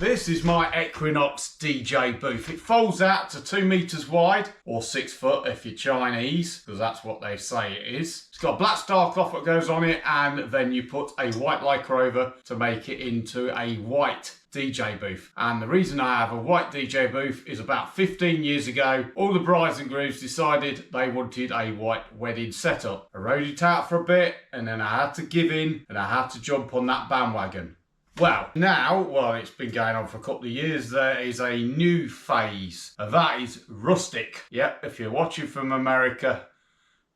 This is my Equinox DJ booth. It folds out to 2 meters wide, or 6 foot if you're Chinese, because that's what they say it is. It's got a black star cloth that goes on it, and then you put a white lycra over to make it into a white DJ booth. And the reason I have a white DJ booth is about 15 years ago, all the brides and grooms decided they wanted a white wedding setup. I rode it out for a bit, and then I had to give in, and I had to jump on that bandwagon. Well, it's been going on for a couple of years, there is a new phase, and that is Rustic. Yep, if you're watching from America,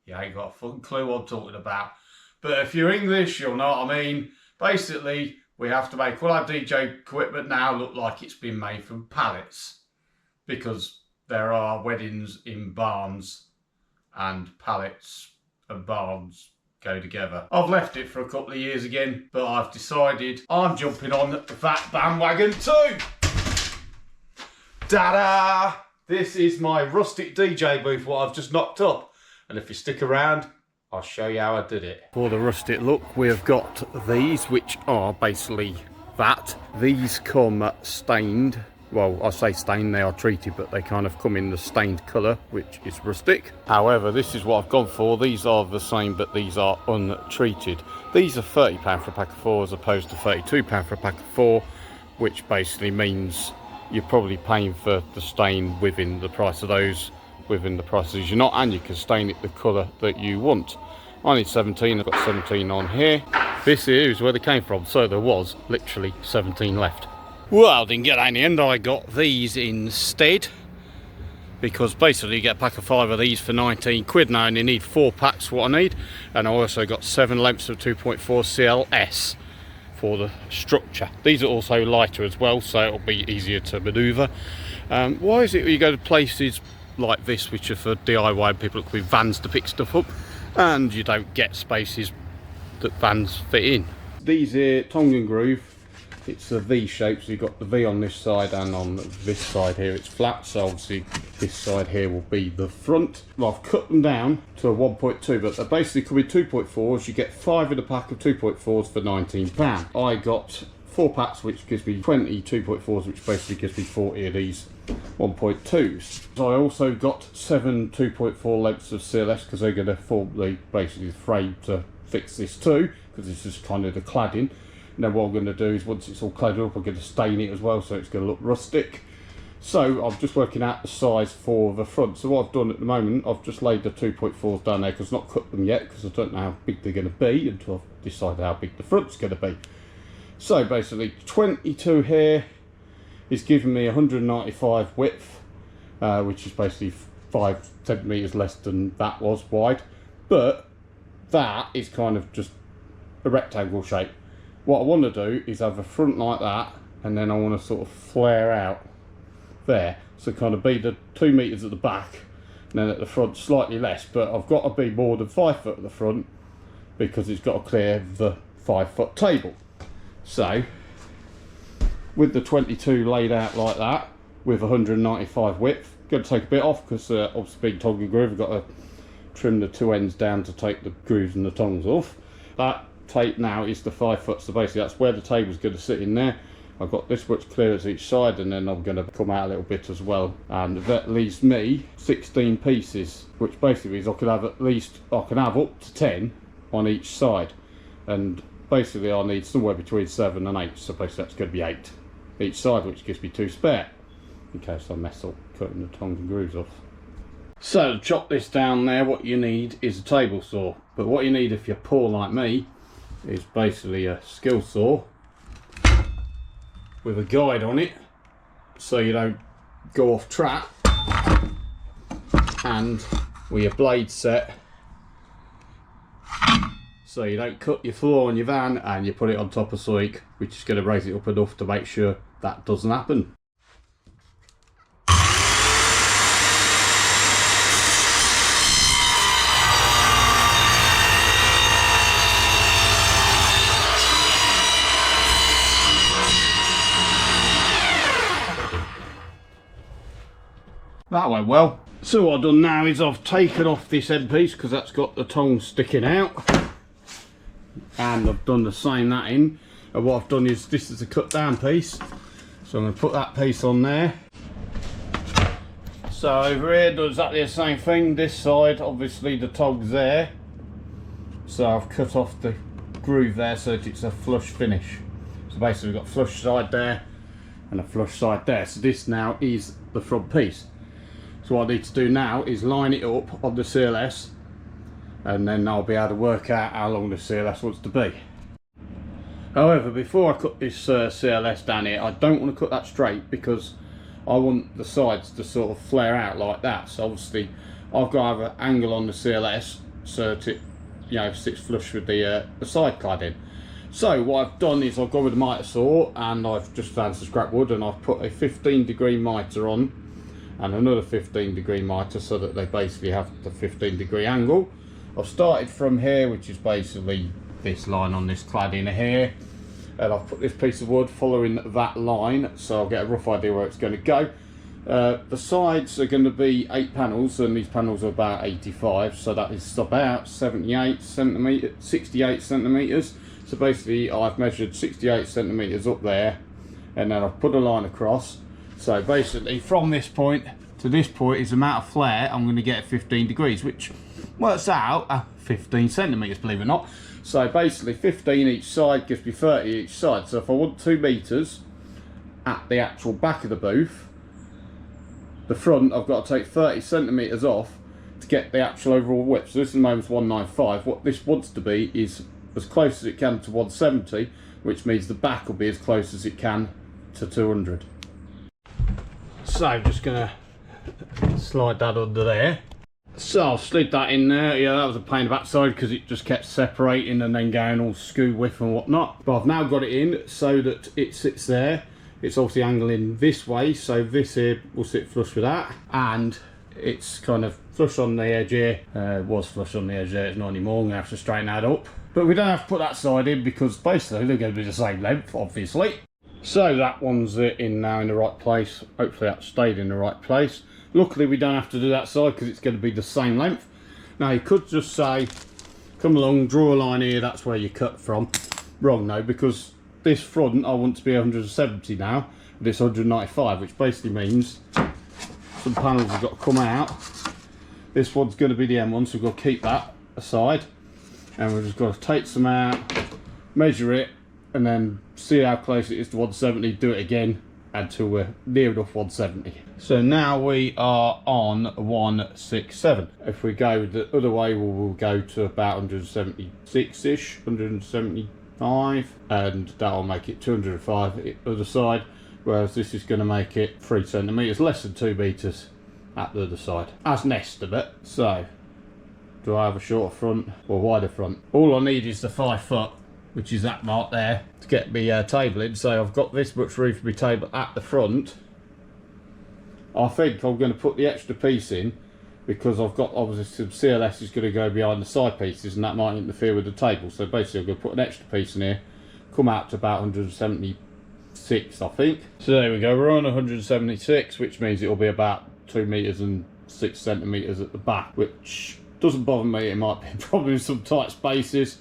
you ain't got a fucking clue what I'm talking about. But if you're English, you'll know what I mean. Basically, we have to make all our DJ equipment now look like it's been made from pallets, because there are weddings in barns, and pallets and barns go together. I've left it for a couple of years again, but I've decided I'm jumping on that bandwagon too. Ta-da! This is my Rustic DJ booth, what I've just knocked up. And if you stick around, I'll show you how I did it. For the Rustic look, we've got these, which are basically that. These come stained. Well, I say stained, they are treated, but they kind of come in the stained colour, which is Rustic. However, this is what I've gone for. These are the same, but these are untreated. These are £30 for a pack of 4 as opposed to £32 for a pack of 4, which basically means you're probably paying for the stain within the price of those, within the prices you're not, and you can stain it the colour that you want. I need 17, I've got 17 on here. This here is where they came from, so there was literally 17 left. Well, I didn't get that in the end. I got these instead, because basically you get a pack of 5 of these for 19 quid now, and you need 4 packs what I need. And I also got 7 lengths of 2.4 CLS for the structure. These are also lighter as well, so it'll be easier to manoeuvre. Why is it you go to places like this, which are for DIY people with vans to pick stuff up, and you don't get spaces that vans fit in? These here, tongue and groove. It's a V shape, so you've got the V on this side, and on this side here it's flat, so obviously this side here will be the front. Well, I've cut them down to a 1.2, but they basically come in 2.4s. You get 5 in a pack of 2.4s for £19. I got 4 packs, which gives me 20 2.4s, which basically gives me 40 of these 1.2s. I also got 7 2.4 lengths of CLS, because they're going to form basically the frame to fix this too, because this is kind of the cladding. Now what I'm going to do is, once it's all cladded up, I'm going to stain it as well, so it's going to look rustic. So I'm just working out the size for the front. So what I've done at the moment, I've just laid the 2.4s down there, because I've not cut them yet, because I don't know how big they're going to be until I've decided how big the front's going to be. So basically 22 here is giving me 195 width, which is basically 5 centimetres less than that was wide. But that is kind of just a rectangle shape. What I want to do is have a front like that, and then I want to sort of flare out there, so kind of be the 2 meters at the back, and then at the front slightly less, but I've got to be more than 5 foot at the front, because it's got to clear the 5 foot table. So with the 22 laid out like that, with 195 width, going to take a bit off, because obviously being tongue and groove, I've got to trim the 2 ends down to take the grooves and the tongues off. That tape now is the 5 foot, so basically that's where the table's going to sit in there. I've got this much clearance each side, and then I'm going to come out a little bit as well, and that leaves me 16 pieces, which basically means I can have up to 10 on each side, and basically I need somewhere between 7 and 8, so basically that's going to be 8 each side, which gives me 2 spare in case I mess up cutting the tongues and grooves off. So to chop this down there, what you need is a table saw, but what you need if you're poor like me is basically a skill saw with a guide on it, so you don't go off track, and with your blade set so you don't cut your floor on your van, and you put it on top of something which is going to raise it up enough to make sure that doesn't happen. That went well. So what I've done now is I've taken off this end piece, because that's got the tongue sticking out, and I've done the same that in. And what I've done is, this is a cut down piece, So I'm going to put that piece on there. So over here does exactly the same thing. This side, obviously the tog's there, so I've cut off the groove there so that it's a flush finish. So basically we've got a flush side there and a flush side there. So this now is the front piece. So what I need to do now is line it up on the CLS, and then I'll be able to work out how long the CLS wants to be. However, before I cut this CLS down here, I don't want to cut that straight because I want the sides to sort of flare out like that. So obviously I've got to have an angle on the CLS so that it, you know, sits flush with the side cladding. So what I've done is I've gone with a mitre saw and I've just found some scrap wood and I've put a 15-degree mitre on and another 15-degree mitre so that they basically have the 15-degree angle. I've started from here, which is basically this line on this cladding here, and I've put this piece of wood following that line so I'll get a rough idea where it's going to go. The sides are going to be 8 panels, and these panels are about 85, so that is about 68 centimetres. So basically I've measured 68 centimetres up there, and then I've put a line across. So basically from this point to this point is the amount of flare I'm going to get at 15 degrees, which works out at 15 centimetres, believe it or not. So basically 15 each side gives me 30 each side. So if I want 2 metres at the actual back of the booth, the front I've got to take 30 centimetres off to get the actual overall width. So this at the moment is 195. What this wants to be is as close as it can to 170, which means the back will be as close as it can to 200. So I'm just going to slide that under there. So I'll slid that in there. Yeah, that was a pain in the backside because it just kept separating and then going all skew width and whatnot. But I've now got it in so that it sits there. It's obviously angling this way, so this here will sit flush with that, and it's kind of flush on the edge here. It was flush on the edge there, it's not anymore. I'm going to have to straighten that up. But we don't have to put that side in because basically they're going to be the same length, obviously. So that one's in now in the right place. Hopefully that stayed in the right place. Luckily we don't have to do that side because it's going to be the same length. Now you could just say, come along, draw a line here, that's where you cut from. Wrong though, because this front I want to be 170 now, this 195, which basically means some panels have got to come out. This one's going to be the M1, so we've got to keep that aside, and we've just got to take some out, measure it, and then see how close it is to 170, do it again until we're near enough 170. So now we are on 167. If we go the other way, we'll go to about 176-ish, 175, and that'll make it 205 the other side, whereas this is going to make it 3 centimetres, less than 2 metres at the other side, as an estimate. So do I have a shorter front or wider front? All I need is the 5 foot, which is that mark there, to get me table in. So I've got this much room for my table at the front. I think I'm going to put the extra piece in because I've got obviously some CLS is going to go behind the side pieces, and that might interfere with the table. So basically I'm going to put an extra piece in here, come out to about 176, I think. So there we go, we're on 176, which means it'll be about 2 metres and 6 centimetres at the back, which doesn't bother me. It might be a problem in some tight spaces,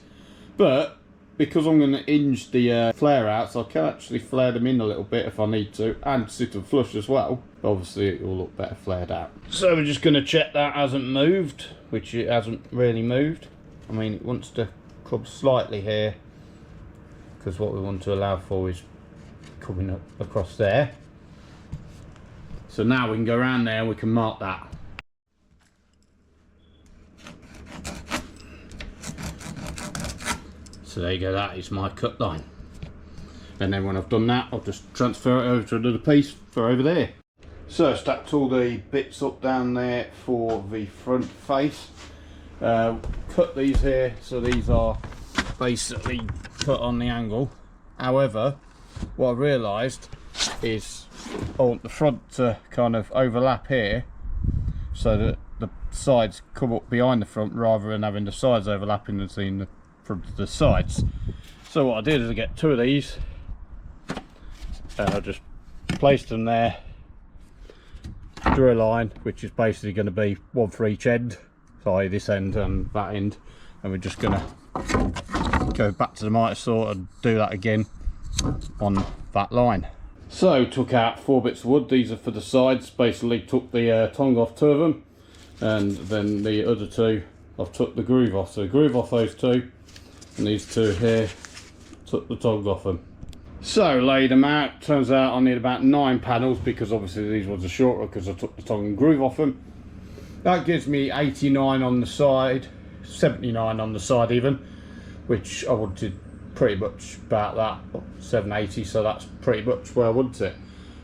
but because I'm going to hinge the flare out, so I can actually flare them in a little bit if I need to, and sit them flush as well. But obviously it will look better flared out. So we're just going to check that hasn't moved, which it hasn't really moved. I mean, it wants to come slightly here, because what we want to allow for is coming up across there. So now we can go around there and we can mark that. So there you go, that is my cut line. And then when I've done that, I'll just transfer it over to another piece for over there. So I stacked all the bits up down there for the front face. Cut these here, so these are basically cut on the angle. However, what I realised is I want the front to kind of overlap here, so that the sides come up behind the front rather than having the sides overlapping and seeing the front of the sides. So what I did is I get 2 of these and I just placed them there, drew a line which is basically going to be 1 for each end, so this end and that end, and we're just going to go back to the mitre saw and do that again on that line. So took out 4 bits of wood. These are for the sides. Basically took the tongue off 2 of them, and then the other 2 I've took the groove off. So groove off those 2, and these 2 here took the tongue off them. So laid them out. Turns out I need about 9 panels, because obviously these ones are shorter because I took the tongue and groove off them. That gives me 89 on the side, 79 on the side even, which I wanted pretty much about that, 780, so that's pretty much where I want it.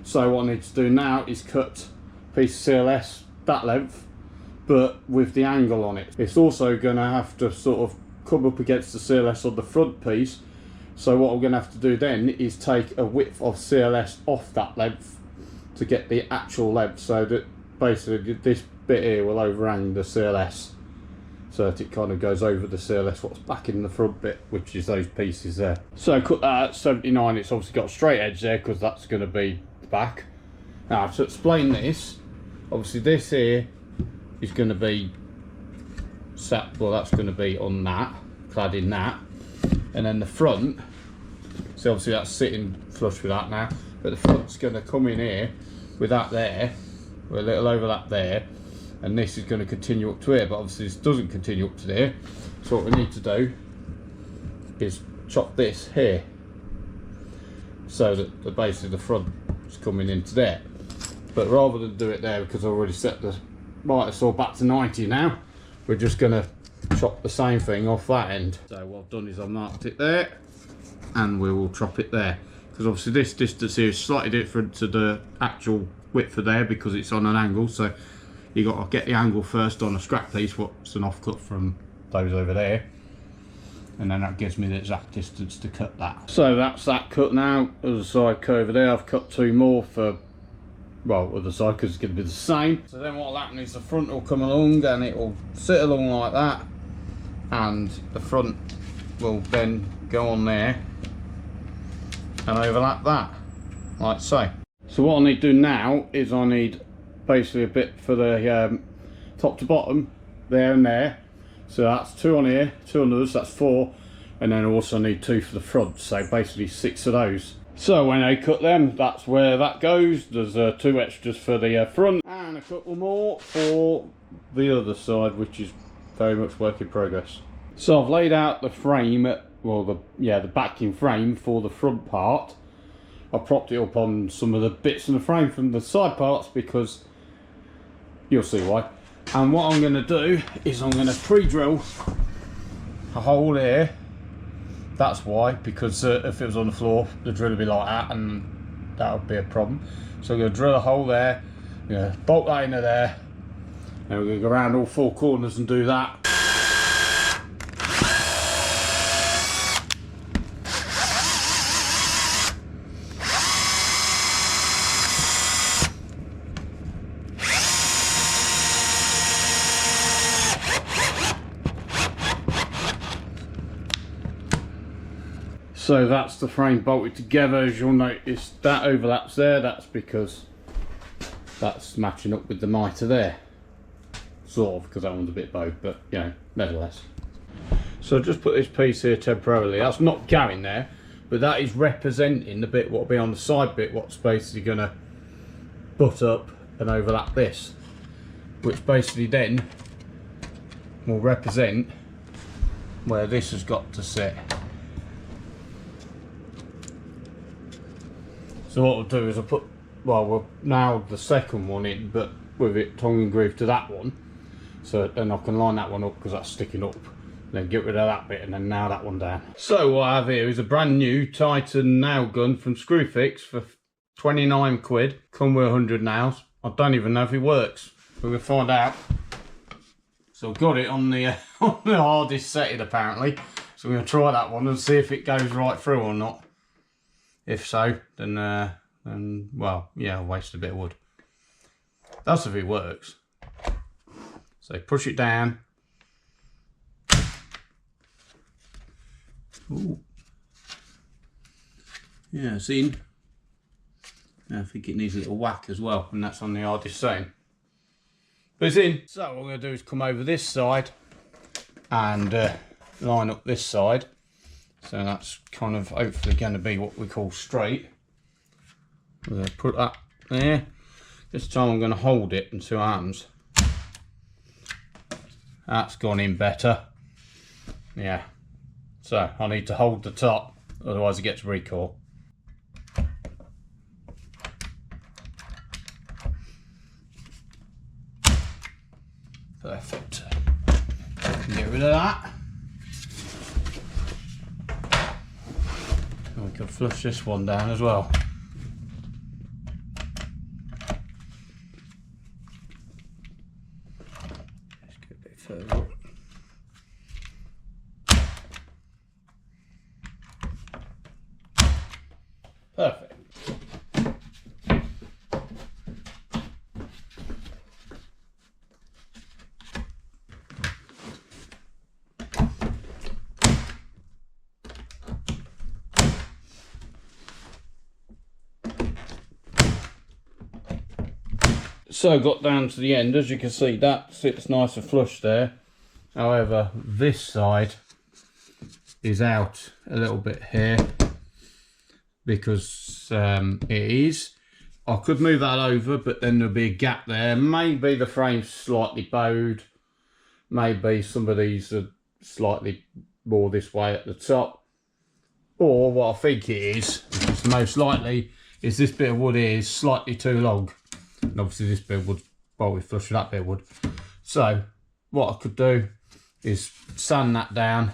So what I need to do now is cut a piece of CLS that length, but with the angle on it. It's also going to have to sort of come up against the CLS on the front piece. So what I'm going to have to do then is take a width of CLS off that length to get the actual length, so that basically this bit here will overhang the CLS, so that it kind of goes over the CLS what's back in the front bit, which is those pieces there. So cut that at 79. It's obviously got a straight edge there because that's going to be the back. Now to explain this, obviously this here is going to be set, well that's going to be on that, clad in that, and then the front, so obviously that's sitting flush with that now, but the front's going to come in here with that there, with a little overlap there, and this is going to continue up to here, but obviously this doesn't continue up to there. So what we need to do is chop this here, so that the base of the front is coming into there. But rather than do it there, because I've already set the miter saw back to 90 now, we're just going to chop the same thing off that end. So what I've done is I've marked it there, and we will chop it there, because obviously this distance here is slightly different to the actual width of there because it's on an angle. So you got to get the angle first on a scrap piece, what's an offcut from those over there, and then that gives me the exact distance to cut that. So that's that cut now. Other side cut over there, I've cut 2 more for, well, other side because it's going to be the same. So then what will happen is the front will come along and it will sit along like that, and the front will then go on there and overlap that, like so. So what I need to do now is I need basically a bit for the top to bottom, there and there. So that's 2 on here, 2 on those, that's 4, and then I also need 2 for the front, so basically 6 of those. So when I cut them, that's where that goes. There's 2 extras for the front, and a couple more for the other side, which is very much work in progress. So I've laid out the frame, well the backing frame for the front part. I propped it up on some of the bits in the frame from the side parts, because you'll see why. And what I'm going to do is I'm going to pre-drill a hole here. That's why, because if it was on the floor, the drill would be like that, and that would be a problem. So I'm going to drill a hole there, bolt that into there, and we're going to go around all 4 corners and do that. So that's the frame bolted together. As you'll notice, that overlaps there. That's because that's matching up with the mitre there. Sort of, because that one's a bit bowed, but nevertheless. So just put this piece here temporarily. That's not going there, but that is representing the bit what will be on the side bit, what's basically going to butt up and overlap this, which basically then will represent where this has got to sit. So what we'll do is I'll put, well, we'll now the second one in, but with it tongue and groove to that one. So then I can line that one up because that's sticking up. Then get rid of that bit and then nail that one down. So what I have here is a brand new Titan nail gun from Screwfix for 29 quid. Come with 100 nails. I don't even know if it works. We're going to find out. So I've got it on the hardest setting apparently. So I'm going to try that one and see if it goes right through or not. If so, then well, yeah, I'll waste a bit of wood. That's if it works. So push it down. Ooh. Yeah, it's in. I think it needs a little whack as well, and that's on the hardest setting. But it's in. So what I'm going to do is come over this side and line up this side. So that's kind of hopefully going to be what we call straight. I'm going to put that there. This time I'm going to hold it and see what happens. That's gone in better. Yeah. So I need to hold the top, otherwise it gets recoil. Perfect. Get rid of that. And we can flush this one down as well. Let's get a bit further up. Perfect. So got down to the end, as you can see that sits nice and flush there. However, this side is out a little bit here because it is. I could move that over, but then there'll be a gap there. Maybe the frame's slightly bowed. Maybe some of these are slightly more this way at the top. Or what I think it is, which is most likely, is this bit of wood here is slightly too long. And obviously this bit of wood bolted flush with that bit of wood. So what I could do is sand that down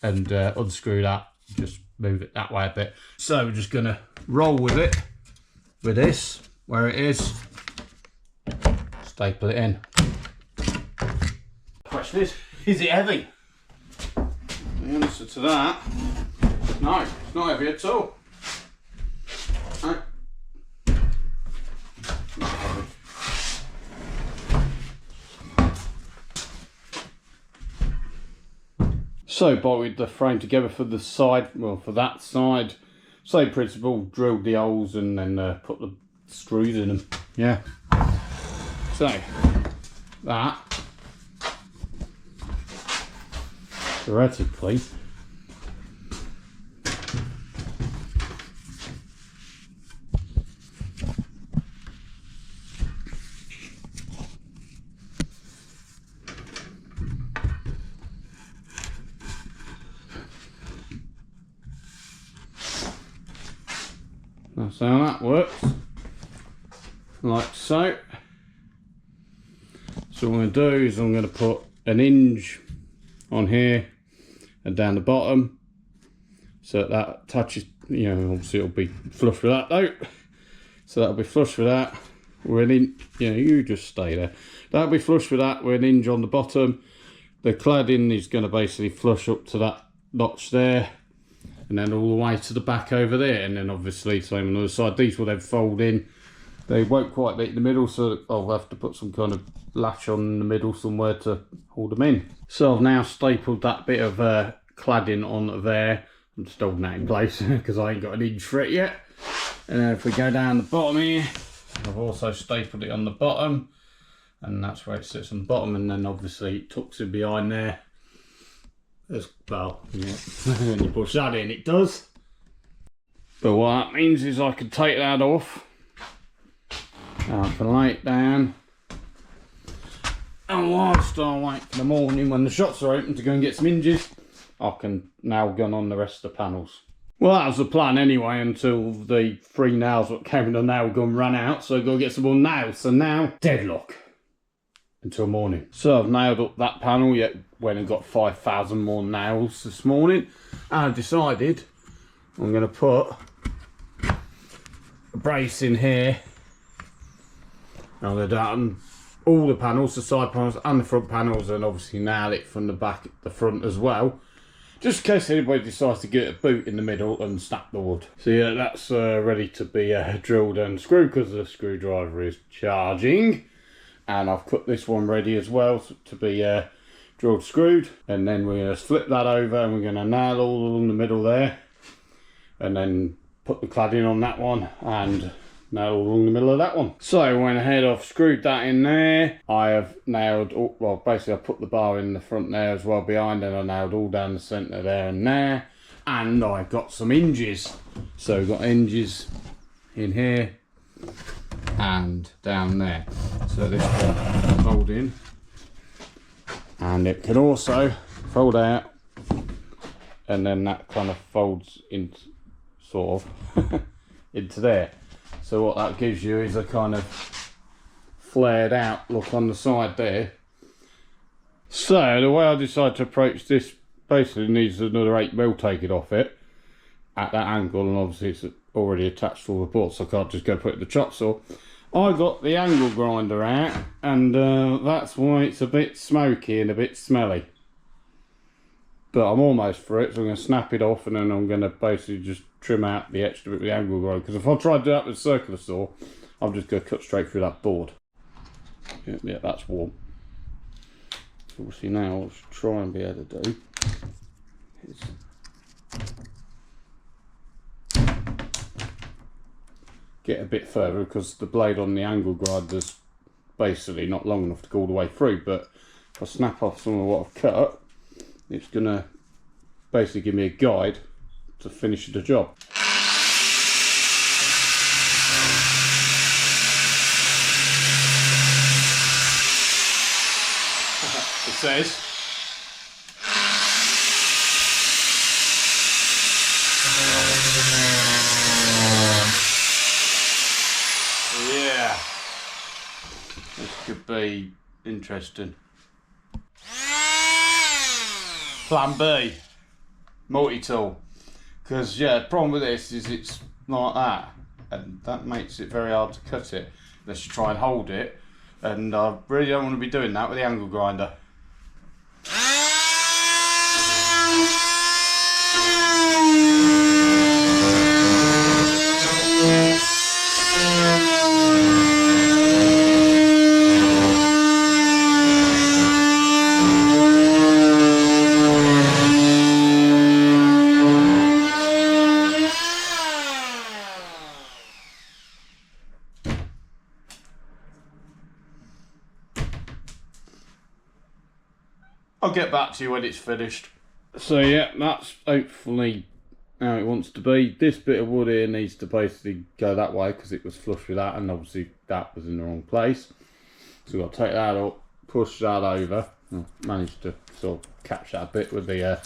and unscrew that, just move it that way a bit. So we're just going to roll with it, with this, where it is, staple it in. Question is it heavy? The answer to that, no, it's not heavy at all. No. Not heavy. So bolted the frame together for the side, well for that side, same principle, drilled the holes and then put the screws in them. Yeah. So that theoretically that's how that works, like so. So what I'm going to do is I'm going to put an hinge on here and down the bottom, so that touches, you know, obviously it'll be flush with that though. So that'll be flush with that. We're in, you know, you just stay there. That'll be flush with that. We're an hinge on the bottom. The cladding is going to basically flush up to that notch there, and then all the way to the back over there, and then obviously same on the other side. These will then fold in. They won't quite meet in the middle, so I'll have to put some kind of latch on in the middle somewhere to hold them in. So I've now stapled that bit of cladding on there. I'm just holding that in place because I ain't got an hinge for it yet. And then if we go down the bottom here, I've also stapled it on the bottom, and that's where it sits on the bottom, and then obviously it tucks in behind there as well. Yeah. When you push that in, it does. But what that means is I can take that off, I can lay it down, and whilst I wait for the morning when the shops are open to go and get some hinges, I can now gun on the rest of the panels. Well, that was the plan anyway, until the 3 nails that came in the nail gun ran out, so I've got to get some more nails. So now, deadlock until morning. So I've nailed up that panel, yet went and got 5,000 more nails this morning, and I decided I'm going to put a brace in here. I'm going to do that on all the panels, the side panels and the front panels, and obviously nail it from the back, the front as well, just in case anybody decides to get a boot in the middle and snap the wood. So yeah, that's ready to be drilled and screwed because the screwdriver is charging. And I've cut this one ready as well to be drilled, screwed, and then we're going to flip that over and we're going to nail all along the middle there, and then put the cladding on that one and nail all along the middle of that one. So I went ahead, I've screwed that in there. I have nailed, well basically I put the bar in the front there as well behind, and I nailed all down the centre there and there, and I've got some hinges. So we've got hinges in here and down there. So this can fold in, and it can also fold out, and then that kind of folds in, sort of, into there. So what that gives you is a kind of flared out look on the side there. So the way I decided to approach this, basically needs another 8mm taken off it at that angle, and obviously it's already attached to all the boards, so I can't just go put it in the chop saw. I got the angle grinder out, and that's why it's a bit smoky and a bit smelly. But I'm almost through it, so I'm going to snap it off, and then I'm going to basically just trim out the extra bit with the angle grinder, because if I try to do that with a circular saw, I'm just going to cut straight through that board. Yeah, that's warm. So obviously now what I'll try and be able to do is get a bit further, because the blade on the angle grinder's basically not long enough to go all the way through, but if I snap off some of what I've cut, it's going to basically give me a guide to finish the job. It says yeah, this could be interesting. Plan B, multi-tool, because yeah, the problem with this is it's like that, and that makes it very hard to cut it unless you try and hold it, and I really don't want to be doing that with the angle grinder. I'll get back to you when it's finished. So yeah, that's hopefully how it wants to be. This bit of wood here needs to basically go that way, because it was flush with that, and obviously that was in the wrong place. So we've got to take that up, push that over. I managed to sort of catch that bit with the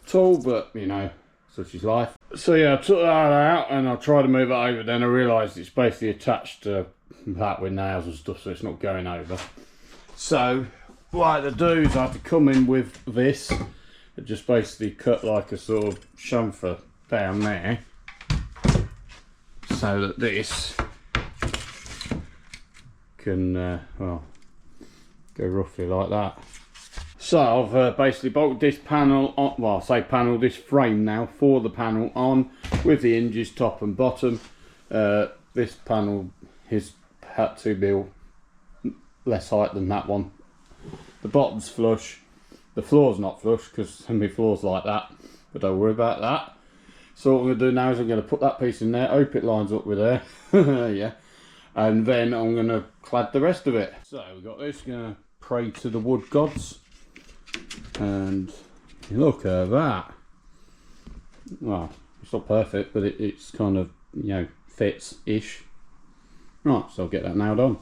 tool, but you know, such is life. So yeah, I took that out and I tried to move it over, then I realised it's basically attached to that with nails and stuff, so it's not going over. So what I had to do is I had to come in with this and just basically cut like a sort of chamfer down there, so that this can well, go roughly like that. So I've basically bolted this panel on, well I say panel, this frame now for the panel on with the hinges top and bottom. This panel is had 2mm less height than that one. The bottom's flush, the floor's not flush because my floor's like that, but don't worry about that. So what I'm going to do now is I'm going to put that piece in there, hope it lines up with there, yeah, and then I'm going to clad the rest of it. So we've got this, going to pray to the wood gods, and look at that. Well, it's not perfect, but it's kind of, you know, fits-ish. Right, so I'll get that nailed on.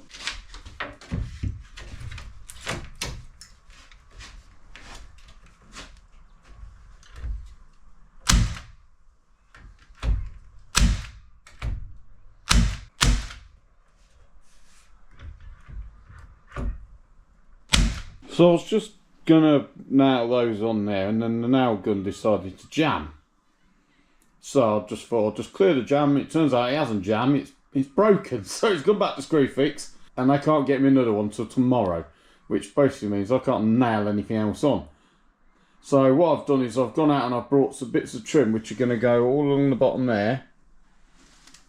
So I was just gonna nail those on there, and then the nail gun decided to jam. So I just thought I'll just clear the jam. It turns out it hasn't jammed, it's broken. So it's gone back to screw fix, and they can't get me another one till tomorrow, which basically means I can't nail anything else on. So what I've done is I've gone out and I've brought some bits of trim which are going to go all along the bottom there,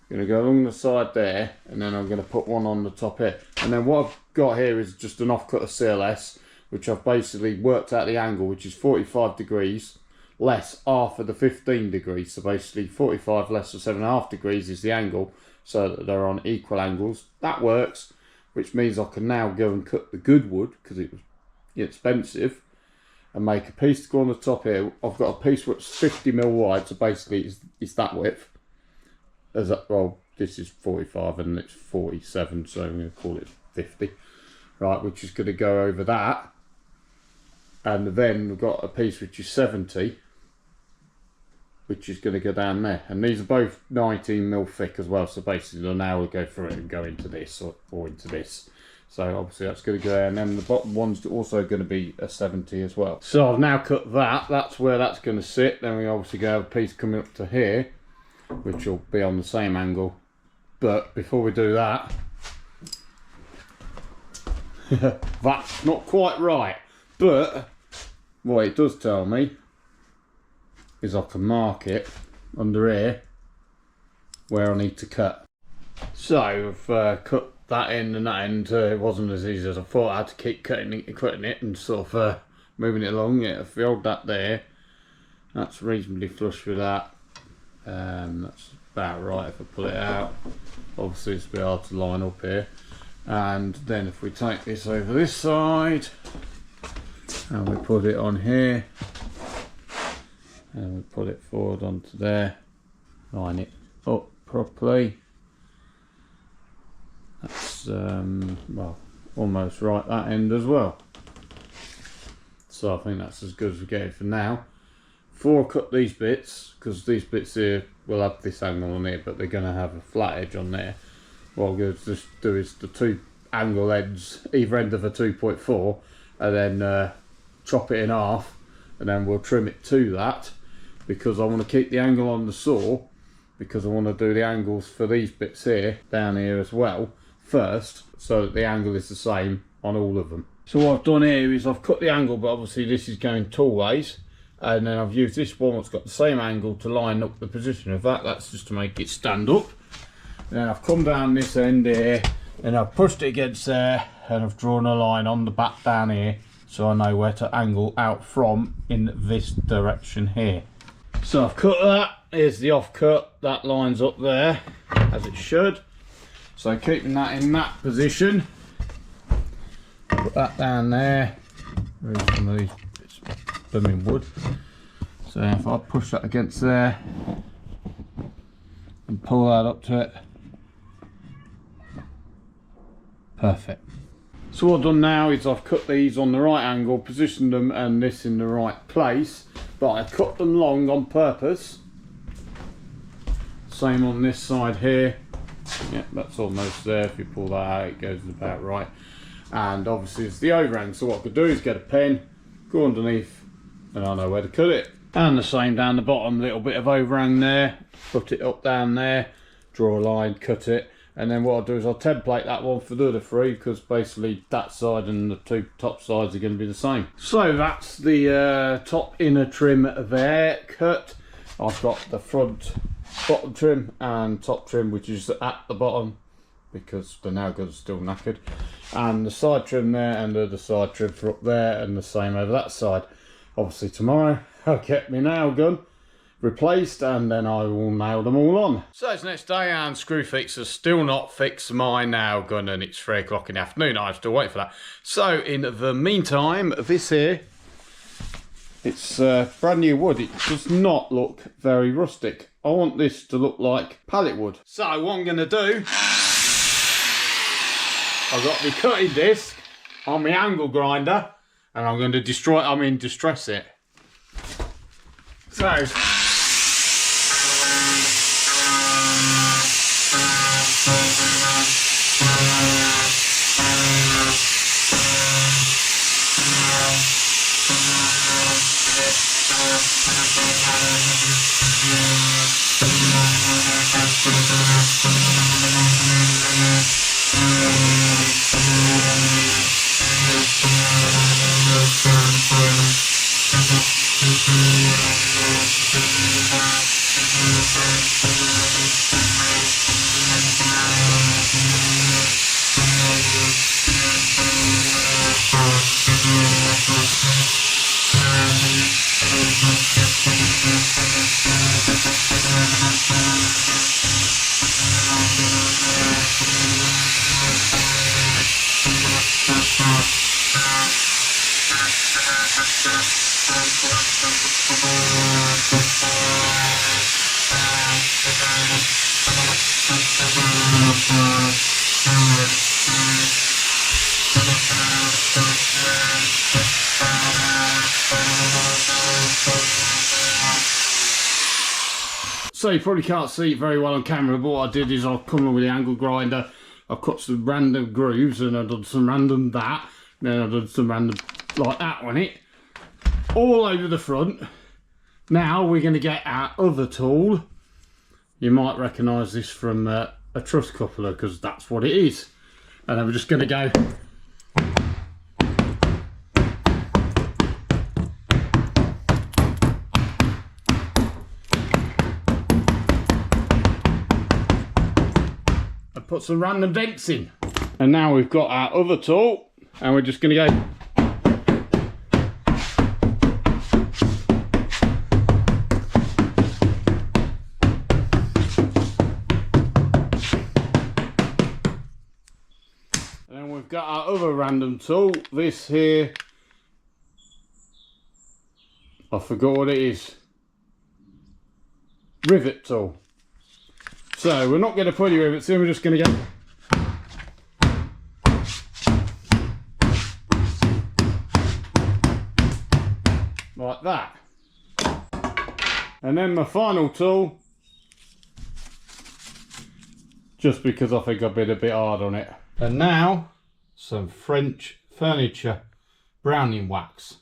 going to go along the side there, and then I'm going to put one on the top here. And then what I've got here is just an offcut of CLS, which I've basically worked out the angle, which is 45 degrees less half of the 15 degrees. So basically 45 less than 7.5 degrees is the angle, so that they're on equal angles. That works, which means I can now go and cut the good wood, because it was expensive, and make a piece to go on the top here. I've got a piece which is 50mm wide, so basically it's that width. As that, well, this is 45 and it's 47, so I'm going to call it 50, right, which is going to go over that. And then we've got a piece which is 70, which is going to go down there. And these are both 19mm thick as well, so basically the nail will go through it and go into this or into this. So obviously that's going to go there, and then the bottom one's also going to be a 70 as well. So I've now cut that, that's where that's going to sit. Then we obviously go have a piece coming up to here, which will be on the same angle. But before we do that, that's not quite right. But what it does tell me is I can mark it under here where I need to cut. So I've cut that end and that end. It wasn't as easy as I thought. I had to keep cutting it and sort of moving it along. Yeah, if you hold that there, that's reasonably flush with that. That's about right if I pull it out. Obviously it's a bit hard to line up here. And then if we take this over this side and we put it on here and we put it forward onto there, line it up properly. That's well, almost right that end as well. So I think that's as good as we get it for now. Before I cut these bits, because these bits here will have this angle on here, but they're going to have a flat edge on there. What I'm going to just do is the two angle ends, either end of a 2.4, and then chop it in half, and then we'll trim it to that, because I want to keep the angle on the saw, because I want to do the angles for these bits here, down here as well, first, so that the angle is the same on all of them. So what I've done here is I've cut the angle, but obviously this is going tall ways, and then I've used this one that's got the same angle to line up the position of that. That's just to make it stand up. Then I've come down this end here and I've pushed it against there, and I've drawn a line on the back down here so I know where to angle out from in this direction here. So I've cut that. Here's the offcut. That lines up there as it should. So keeping that in that position, put that down there. There's some of these bits of blooming wood. So if I push that against there and pull that up to it, perfect. So what I've done now is I've cut these on the right angle, positioned them and this in the right place, but I cut them long on purpose. Same on this side here. Yeah, that's almost there. If you pull that out, it goes about right. And obviously it's the overhang, so what I could do is get a pen, go underneath, and I know where to cut it. And the same down the bottom, little bit of overhang there, put it up down there, draw a line, cut it, and then what I'll do is I'll template that one for the other three, because basically that side and the two top sides are going to be the same. So that's the top inner trim there cut. I've got the front bottom trim and top trim, which is at the bottom because the nail gun's still knackered, and the side trim there and the other side trim for up there, and the same over that side. Obviously tomorrow I'll get my nail gun replaced and then I will nail them all on. So it's next day and Screwfix has still not fixed my nail gun, and it's 3 o'clock in the afternoon. I'm still waiting for that. So in the meantime, this here, it's brand new wood. It does not look very rustic. I want this to look like pallet wood. So what I'm going to do, I've got my cutting disc on my angle grinder, and I'm going to distress it. So So you probably can't see it very well on camera, but what I did is I've come in with the angle grinder, I've cut some random grooves and I've done some random that, then I've done some random like that on it, all over the front. Now we're going to get our other tool. You might recognise this from a truss coupler, because that's what it is. And then we're just going to go and put some random dents in. And now we've got our other tool, and we're just going to go got our other random tool, this here, I forgot what it is, rivet tool. So we're not going to put any rivets in, we're just going to go like that. And then my final tool, just because I think I've been a bit hard on it. And now some French furniture browning wax.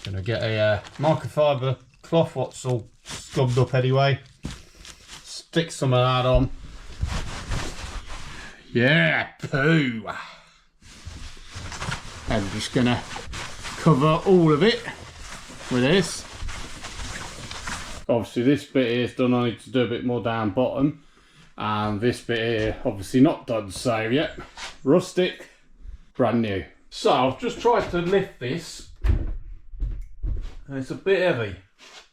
Gonna get a microfiber cloth, what's all scubbed up anyway. Stick some of that on. Yeah, poo. I'm just gonna cover all of it with this. Obviously this bit here is done, I need to do a bit more down bottom. And this bit here, obviously not done, so yeah, Rustic, brand new. So I've just tried to lift this, and it's a bit heavy.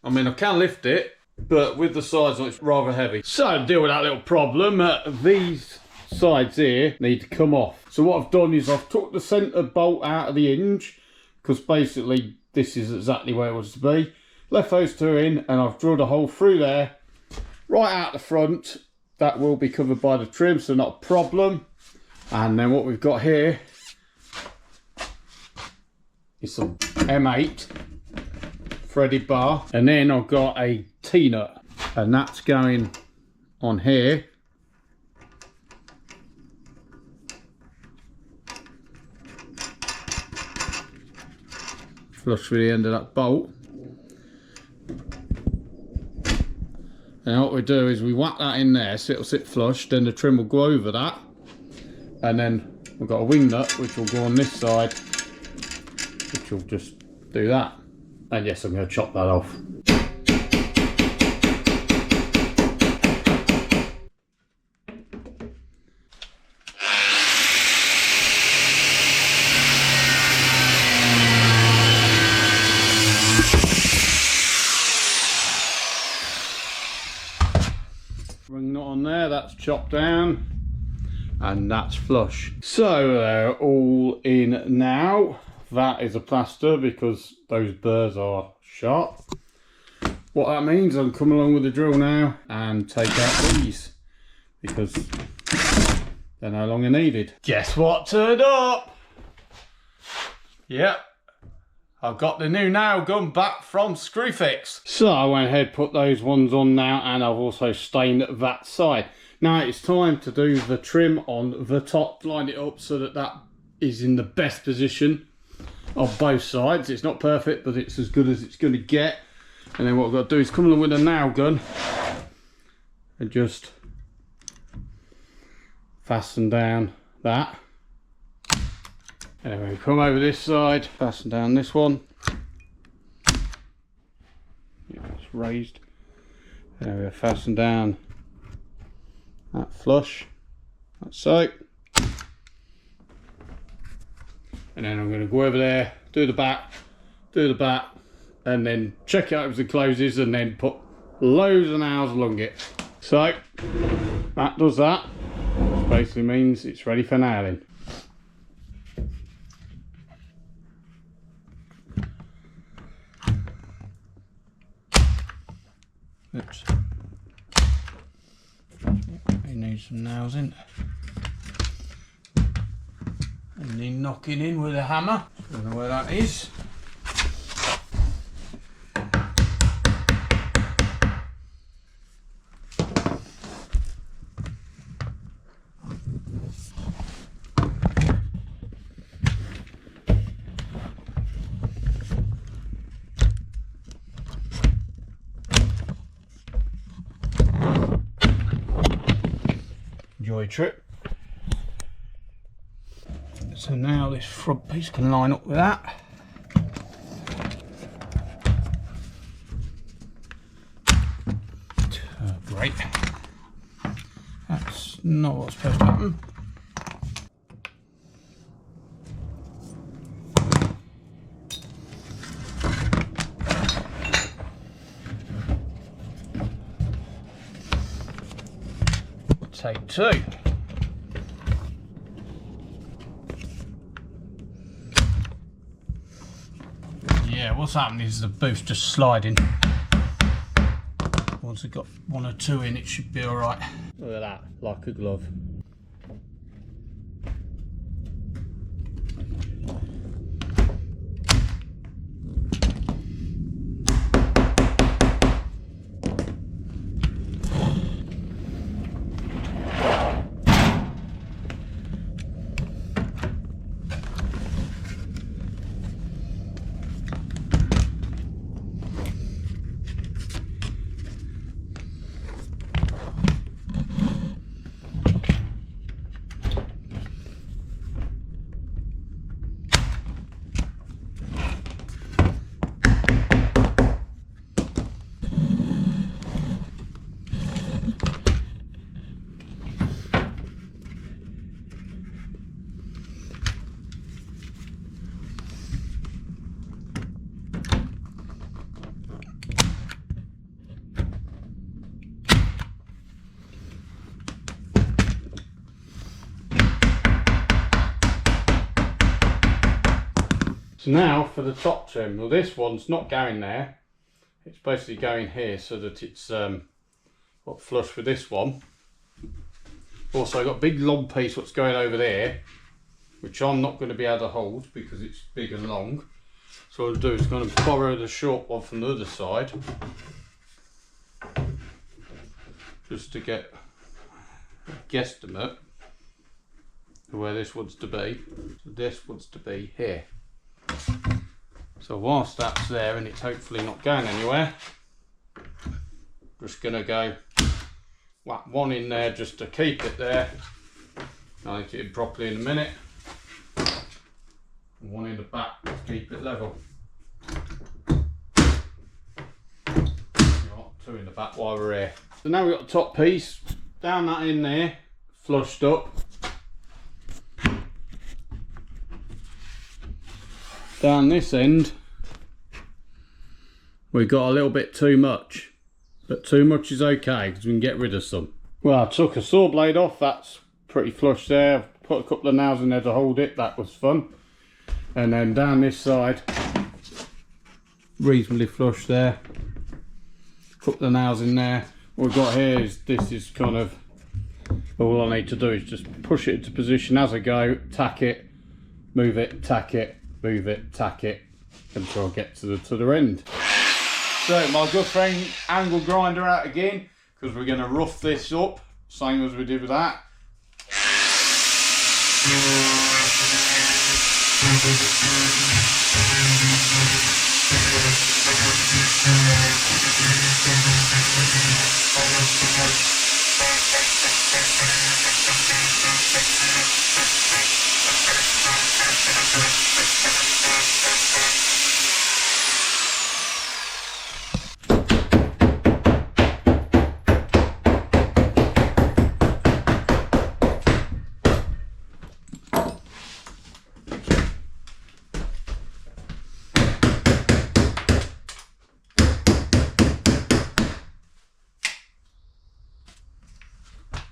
I mean, I can lift it, but with the sides on, it's rather heavy. So to deal with that little problem, these sides here need to come off. So what I've done is I've took the centre bolt out of the hinge, because basically this is exactly where it was to be. Left those two in, and I've drilled a hole through there, right out the front. That will be covered by the trim, so not a problem. And then what we've got here is some M8 threaded bar. And then I've got a T-nut, and that's going on here. Flush with the end of that bolt. And what we do is we whack that in there so it'll sit flush, then the trim will go over that. And then we've got a wing nut which will go on this side, which will just do that. And yes, I'm going to chop that off. Ring nut on there, that's chopped down, and that's flush. So they're all in now. That is a plaster because those burrs are sharp. What that means, I'm coming along with the drill now and take out these because they're no longer needed. Guess what turned up? Yep. I've got the new nail gun back from Screwfix. So I went ahead, put those ones on now, and I've also stained that side. Now it's time to do the trim on the top, line it up so that that is in the best position of both sides. It's not perfect, but it's as good as it's going to get. And then what I've got to do is come along with a nail gun and just fasten down that. And then we come over this side, fasten down this one. Yeah, it's raised. And we'll fasten down that flush, like so. And then I'm going to go over there, do the back, and then check it opens and closes, and then put loads of nails along it. So that does that, which basically means it's ready for nailing. Oops. We need some nails in. And then knocking in with a hammer. Don't know where that is. enjoy your trip. So now this front piece can line up with that. Great. That's not what's supposed to happen. Take two. Yeah, what's happening is the booth's just sliding. Once I've got one or two in, it should be alright. Look at that, like a glove. So now for the top trim. Well, this one's not going there. It's basically going here so that it's flush with this one. Also, I've got a big long piece what's going over there, which I'm not going to be able to hold because it's big and long. So what I'll do is going to borrow the short one from the other side, just to get a guesstimate of where this wants to be. So this wants to be here. So whilst that's there and it's hopefully not going anywhere, just going to go whack one in there just to keep it there. I'll get it in properly in a minute. And one in the back to keep it level. Two in the back while we're here. So now we've got the top piece, down that in there, flushed up. Down this end, we got a little bit too much, but too much is okay because we can get rid of some. Well, I took a saw blade off, that's pretty flush there. I've put a couple of nails in there to hold it, that was fun. And then down this side, reasonably flush there. A couple of nails in there. What we've got here is, this is kind of, all I need to do is just push it into position as I go, tack it, move it, tack it, move it, tack it, until I get to the other end. So my good friend angle grinder out again, because we're going to rough this up, same as we did with that.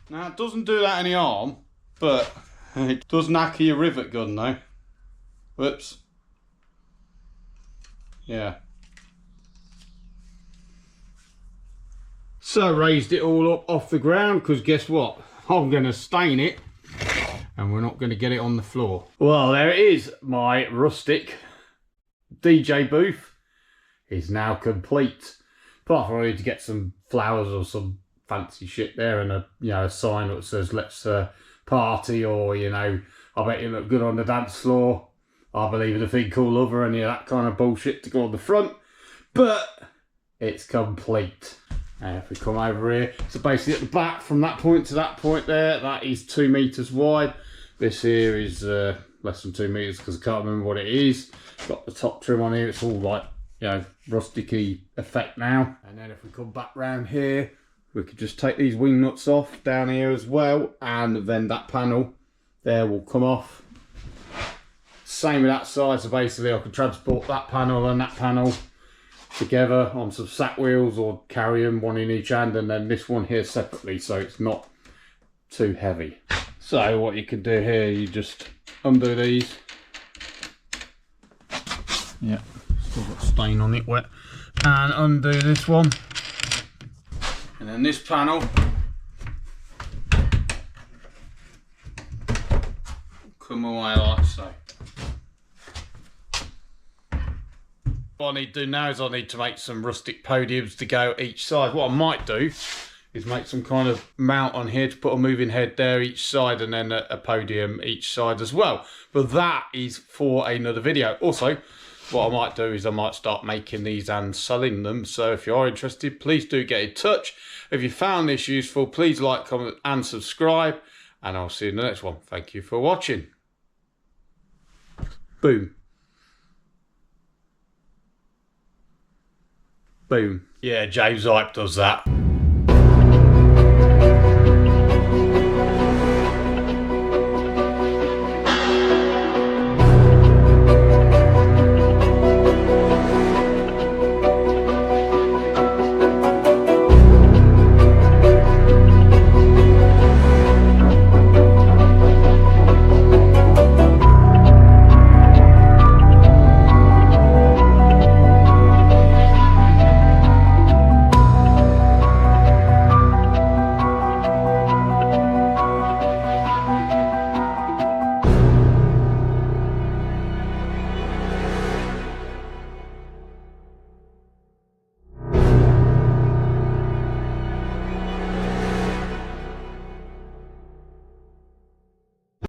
Now it doesn't do that any harm, but it does knacker your rivet gun though. Whoops. Yeah. So raised it all up off the ground, because guess what? I'm going to stain it and we're not going to get it on the floor. Well, there it is. My rustic DJ booth is now complete. Apart from I need to get some flowers or some fancy shit there and a sign that says let's party, or I bet you look good on the dance floor, I believe in a thing called love, or any of that kind of bullshit to go on the front. But it's complete. And if we come over here, so basically at the back from that point to that point there, that is 2 meters wide. This here is less than 2 meters because I can't remember what it is. Got the top trim on here, it's all like, you know, rustic-y effect now. And then if we come back round here, we could just take these wing nuts off down here as well, and then that panel there will come off. Same with that side, so basically I could transport that panel and that panel together on some sack wheels or carry them one in each hand, and then this one here separately so it's not too heavy. So what you can do here, you just undo these. Yeah, still got stain on it, wet. And undo this one. And then this panel come away like so. What I need to do now is I need to make some rustic podiums to go each side. What I might do is make some kind of mount on here to put a moving head there each side, and then a podium each side as well. But that is for another video. Also, what I might do is I might start making these and selling them. So if you are interested, please do get in touch. If you found this useful, please like, comment and subscribe. And I'll see you in the next one. Thank you for watching. Boom. Boom. Yeah, James Hype does that.